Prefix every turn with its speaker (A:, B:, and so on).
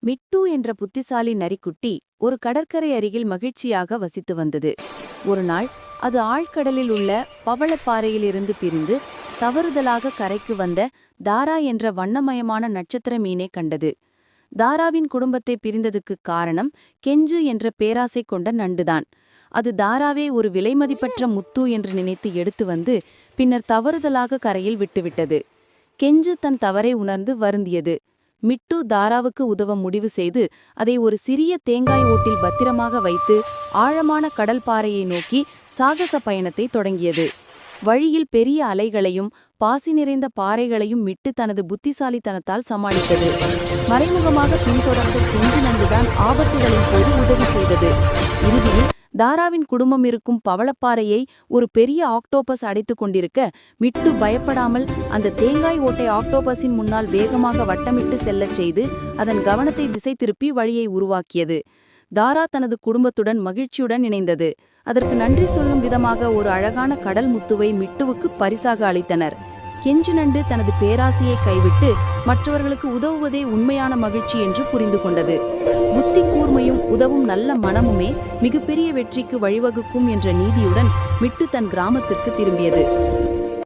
A: மிட்டு என்ற புத்திசாலி நரிக்குட்டி ஒரு கடற்கரை அருகில் மகிழ்ச்சியாக வசித்து வந்தது. ஒரு நாள் அது ஆழ்கடலில் உள்ள பவளப்பாறையிலிருந்து பிரிந்து தவறுதலாக கரைக்கு வந்த தாரா என்ற வண்ணமயமான நட்சத்திர மீனை கண்டது. தாராவின் குடும்பத்தை பிரிந்ததுக்கு காரணம் கெஞ்சு என்ற பேராசை கொண்ட நண்டுதான். அது தாராவே ஒரு விலைமதிப்பற்ற முத்து என்று நினைத்து எடுத்து வந்து பின்னர் தவறுதலாக கரையில் விட்டுவிட்டது. கெஞ்சு தன் தவறை உணர்ந்து வருந்தியது. மிட்டு தாராவுக்கு உதவ முடிவு செய்து அதை ஒரு சிறிய தேங்காய் ஓட்டில் பத்திரமாக வைத்து ஆழமான கடல் பாறையை நோக்கி சாகச பயணத்தை தொடங்கியது. வழியில் பெரிய அலைகளையும் பாசி நிறைந்த பாறைகளையும் மிட்டு தனது புத்திசாலித்தனத்தால் சமாளித்தது. மறைமுகமாக பின்தொடர்ந்த கெஞ்சு நண்டுதான் ஆபத்துகளின் போது உதவி செய்தது. இறுதியில் தாராவின் குடும்பம் இருக்கும் பவளப்பாறையை ஒரு பெரிய ஆக்டோபஸ் அடைத்துக் கொண்டிருக்க மிட்டு பயப்படாமல் அந்த தேங்காய் ஓட்டை ஆக்டோபஸின் முன்னால் வேகமாக வட்டமிட்டு செல்லச் செய்து அதன் கவனத்தை திசை திருப்பி வழியை உருவாக்கியது. தாரா தனது குடும்பத்துடன் மகிழ்ச்சியுடன் இணைந்தது. அதற்கு நன்றி சொல்லும் விதமாக ஒரு அழகான கடல் முத்துவை மிட்டுவுக்கு பரிசாக அளித்தனர். கெஞ்சு நண்டு தனது பேராசையை கைவிட்டு மற்றவர்களுக்கு உதவுவதே உண்மையான மகிழ்ச்சி என்று புரிந்து கொண்டது. புத்தி கூர்மையும் உதவும் நல்ல மனமுமே மிகப்பெரிய வெற்றிக்கு வழிவகுக்கும் என்ற நீதியுடன் மிட்டு தன் கிராமத்திற்கு திரும்பியது.